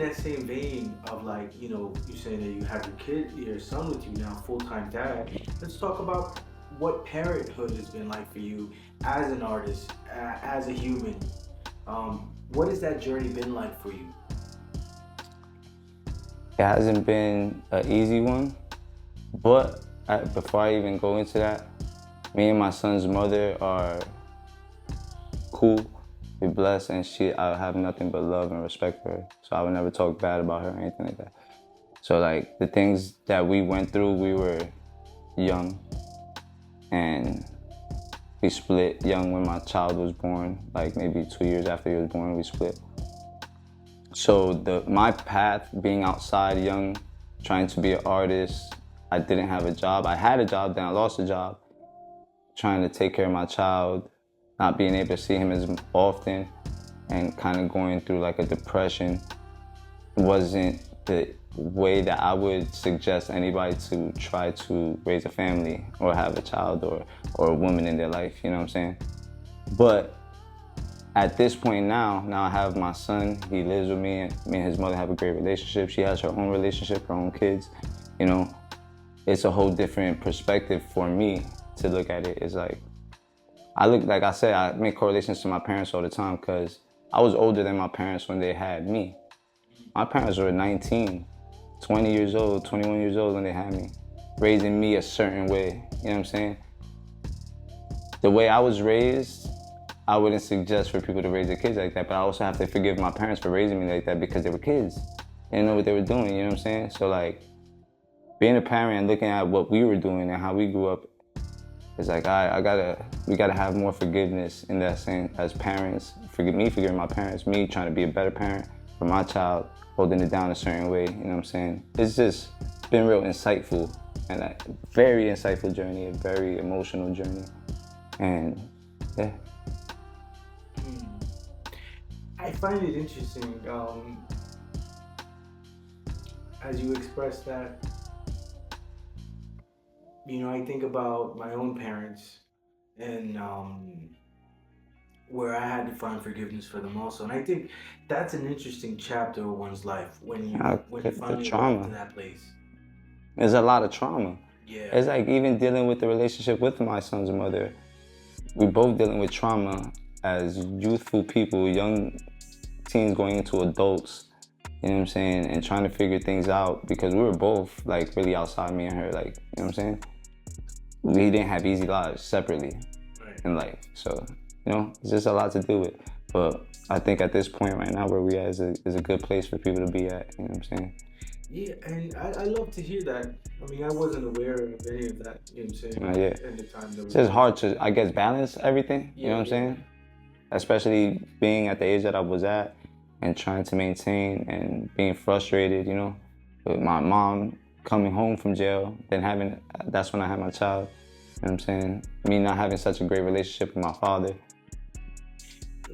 that same vein of like, you saying that you have your son with you now, full-time dad. Let's talk about what parenthood has been like for you as an artist, as a human. What has that journey been like for you? It hasn't been an easy one, but before I even go into that, me and my son's mother are cool, we're blessed, and I have nothing but love and respect for her. So I would never talk bad about her or anything like that. So like the things that we went through, we were young, and we split young when my child was born, like maybe 2 years after he was born, we split. So my path, being outside young, trying to be an artist, I didn't have a job. I had a job, then I lost a job. Trying to take care of my child, not being able to see him as often, and kind of going through like a depression wasn't the way that I would suggest anybody to try to raise a family or have a child or a woman in their life, you know what I'm saying? But at this point now I have my son, he lives with me, and me and his mother have a great relationship. She has her own relationship, her own kids, you know? It's a whole different perspective for me to look at it. It's like, like I said, I make correlations to my parents all the time because I was older than my parents when they had me. My parents were 19, 20 years old, 21 years old when they had me, raising me a certain way, you know what I'm saying? The way I was raised, I wouldn't suggest for people to raise their kids like that, but I also have to forgive my parents for raising me like that because they were kids. They didn't know what they were doing, you know what I'm saying? So like, being a parent and looking at what we were doing and how we grew up, it's like, we gotta have more forgiveness in that sense as parents. Forgiving my parents, me trying to be a better parent for my child, holding it down a certain way, you know what I'm saying? It's just been real insightful, and a very insightful journey, a very emotional journey, and yeah. I find it interesting, as you express that, I think about my own parents and where I had to find forgiveness for them also. And I think that's an interesting chapter of one's life when you The finally arrive to trauma. that place. There's a lot of trauma. Yeah. It's like even dealing with the relationship with my son's mother, we both dealing with trauma as youthful people, young teens going into adults, you know what I'm saying, and trying to figure things out because we were both like really outside, me and her, like, you know what I'm saying? We didn't have easy lives separately in life, so, it's just a lot to do with. But I think at this point right now where we at is a good place for people to be at, you know what I'm saying? Yeah, and I love to hear that. I mean, I wasn't aware of any of that, you know what I'm saying? Yeah. At the time that It's just hard to, I guess, balance everything, you know what I'm saying? Especially being at the age that I was at and trying to maintain and being frustrated, with my mom coming home from jail, then that's when I had my child, you know what I'm saying? Me not having such a great relationship with my father.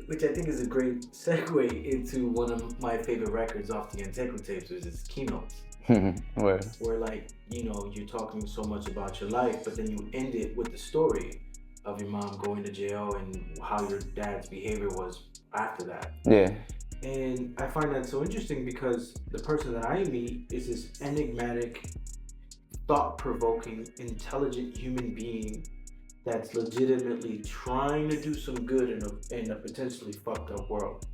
Which I think is a great segue into one of my favorite records off the Integral tapes, which is Keynotes. Where like, you're talking so much about your life, but then you end it with the story of your mom going to jail and how your dad's behavior was after that. Yeah. And I find that so interesting because the person that I meet is this enigmatic, thought-provoking, intelligent human being that's legitimately trying to do some good in a potentially fucked up world.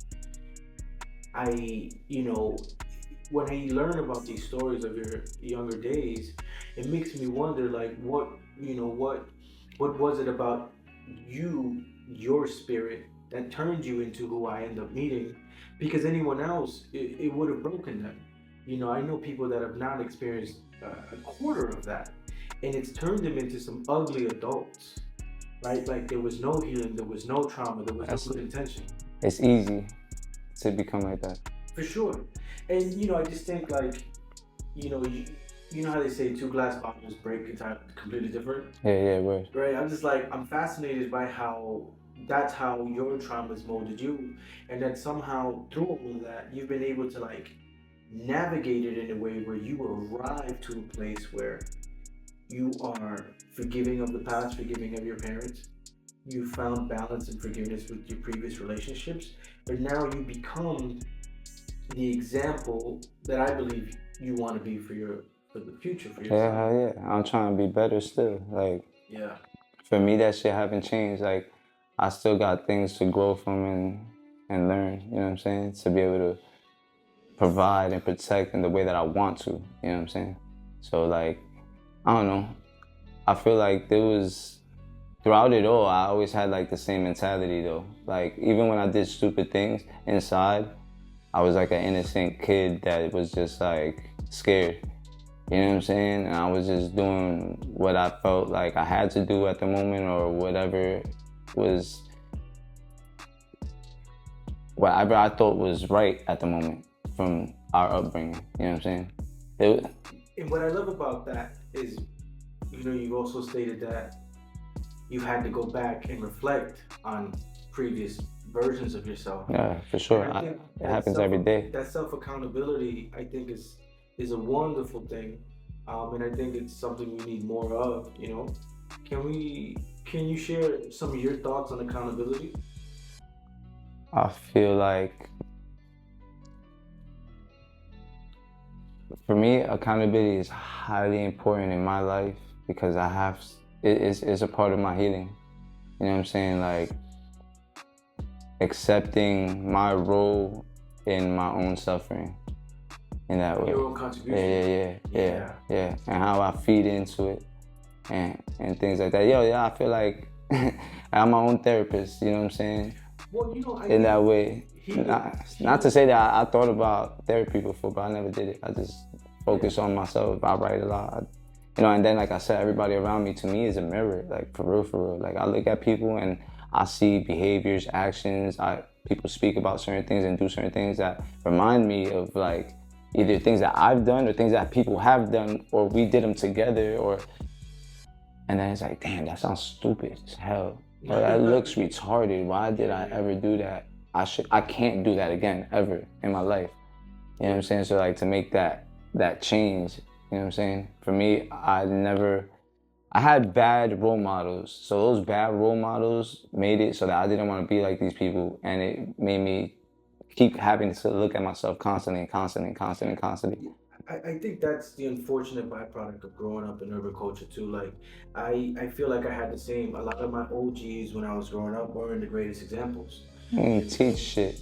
When I learn about these stories of your younger days, it makes me wonder, like, what was it about your spirit, that turned you into who I end up meeting? Because anyone else, it would have broken them. I know people that have not experienced a quarter of that, and it's turned them into some ugly adults, right? Like, there was no healing, there was no trauma, there was no good intention. It's easy to become like that. For sure. And, I just think, like, you know how they say 2 glass bottles break completely different? Yeah, right. I'm just like, I'm fascinated by how that's how your traumas molded you, and that somehow through all of that, you've been able to, like, navigate it in a way where you arrive to a place where you are forgiving of the past, forgiving of your parents. You found balance and forgiveness with your previous relationships, but now you become the example that I believe you want to be for the future for Yeah, yourself. hell yeah. I'm trying to be better still. Like, Yeah. for me, that shit haven't changed. Like, I still got things to grow from and learn. You know what I'm saying? To be able to provide and protect in the way that I want to. You know what I'm saying? So like, I don't know. I feel like there was throughout it all, I always had like the same mentality though. Like even when I did stupid things inside, I was like an innocent kid that was just like scared. You know what I'm saying? And I was just doing what I felt like I had to do at the moment or was whatever I thought was right at the moment from our upbringing. You know what I'm saying? It, And what I love about that is, you've also stated that you had to go back and reflect on previous versions of yourself. yeah, for And sure. I think It happens every day. that self accountability, I think, is a wonderful thing, and I think it's something we need more of. Can we? Can you share some of your thoughts on accountability? I feel like for me, accountability is highly important in my life because it's a part of my healing. You know what I'm saying? Like accepting my role in my own suffering in that way. Your own contribution. Yeah. And how I feed into it and things like that. Yeah, I feel like I'm my own therapist, you know what I'm saying? Well, I In think that way. Not to say that I thought about therapy before, but I never did it. I just focus on myself. I write a lot. And then like I said, everybody around me to me is a mirror, like for real, for real. Like I look at people and I see behaviors, actions, people speak about certain things and do certain things that remind me of like either things that I've done or things that people have done or we did them together and then it's like, damn, that sounds stupid as hell. Or that looks retarded. Why did I ever do that? I can't do that again ever in my life. You know what I'm saying? So like to make that change, you know what I'm saying? For me, I had bad role models. So those bad role models made it so that I didn't want to be like these people, and it made me keep having to look at myself constantly and constantly and constantly and constantly. I think that's the unfortunate byproduct of growing up in urban culture too. Like, I feel like I had the same. A lot of my OGs when I was growing up weren't the greatest examples. Teach shit.